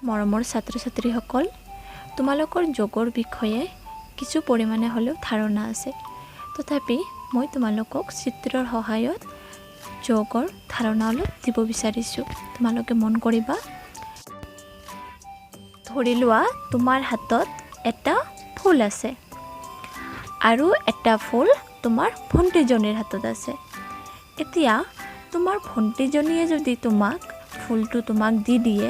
মৰমৰ ছাত্ৰ ছাত্ৰীসকল, তোমালোকৰ যোগৰ বিষয়ে কিছু পৰিমাণে হ'লেও ধাৰণা আছে। তথাপি মই তোমালোকক চিত্ৰৰ সহায়ত যোগৰ ধাৰণা অলপ দিব বিচাৰিছোঁ। তোমালোকে মন কৰিবা। ধৰি লোৱা তোমাৰ হাতত এটা ফুল আছে আৰু এটা ফুল তোমাৰ ভণ্টিজনীৰ হাতত আছে। এতিয়া তোমাৰ ভণ্টিজনীয়ে যদি ফুলটো তোমাক দি দিয়ে,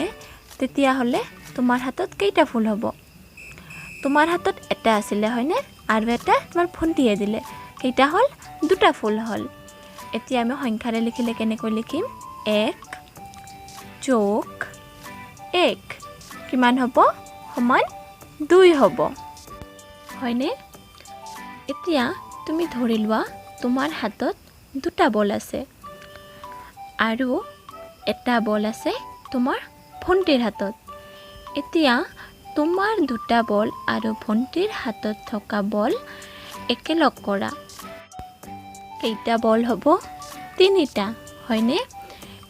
তেতিয়াহ'লে তোমাৰ হাতত কেইটা ফুল হ'ব? তোমাৰ হাতত এটা আছিলে হয়নে? আৰু এটা তোমাৰ ভণ্টিয়ে দিলে, কেইটা হ'ল? দুটা ফুল হ'ল। এতিয়া আমি সংখ্যাৰে লিখিলে কেনেকৈ লিখিম? 1 + 1 কিমান হ'ব? সমান 2 হ'ব, হয়নে? এতিয়া তুমি ধৰি লোৱা তোমাৰ হাতত দুটা বল আছে আৰু এটা বল আছে তোমাৰ ভণ্টিৰ হাতত। এতিয়া তোমাৰ দুটা বল আৰু ভণ্টিৰ হাতত থকা বল একেলগ কৰা। কেইটা বল হ'ব? 3টা, হয়নে?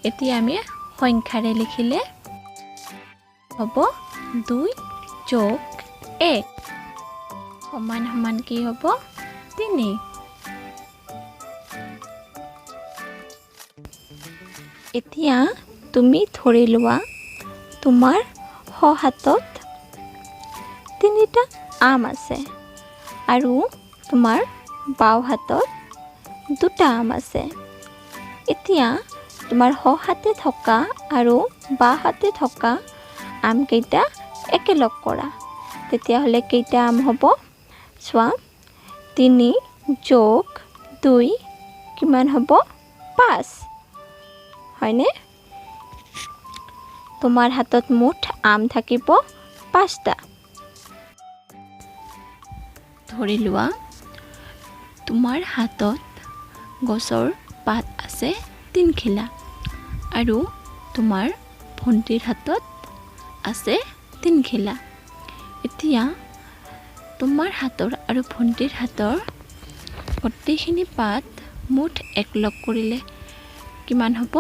এতিয়া আমি সংখ্যাৰে লিখিলে হ'ব 2 + 1 সমান কি হ'ব? 3। এতিয়া তুমি ধৰি লোৱা তোমাৰ হাতত 3টা আম আছে আৰু তোমাৰ বাওঁ হাতত 2টা আম আছে। এতিয়া তোমাৰ হাতে থকা আৰু বাওঁ হাতে থকা আমকেইটা একেলগ কৰা। তেতিয়াহ'লে কেইটা আম হ'ব? চোৱা, 3 + 2 কিমান হ'ব? 5, হয়নে? তোমাৰ হাতত মুঠ আম থাকিব 5টা। ধৰি লোৱা তোমাৰ হাতত গছৰ পাত আছে 3খিলা আৰু তোমাৰ ভণ্টিৰ হাতত আছে 3খিলা। এতিয়া তোমাৰ হাতৰ আৰু ভণ্টিৰ হাতৰ গোটেইখিনি পাত মুঠ একলগ কৰিলে কিমান হ'ব?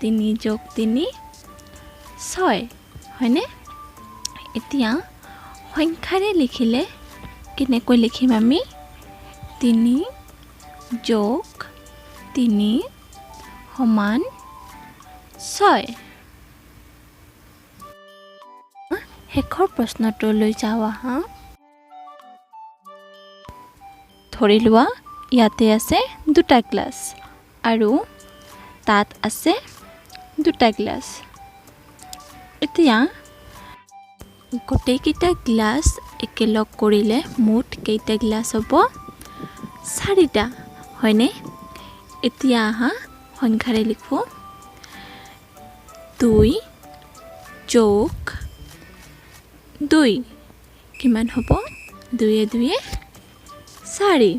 3 + 3 = 6, হয়নে? এতিয়া সংখ্যাৰে লিখিলে কেনেকৈ লিখিম আমি? 3 + 3 = 6। শেষৰ প্ৰশ্নটোলৈ যাওঁ আহা। ধৰি লোৱা ইয়াতে আছে 2টা গ্লাছ আৰু তাত আছে 2টা গ্লাছ। এতিয়া গোটেইকেইটা গ্লাছ একেলগ কৰিলে মুঠ কেইটা গ্লাছ হ'ব? 4টা, হয়নে? এতিয়া আহা সংখ্যাৰে লিখোঁ। 2 + 2 কিমান হ'ব? 2 × 2 = 4।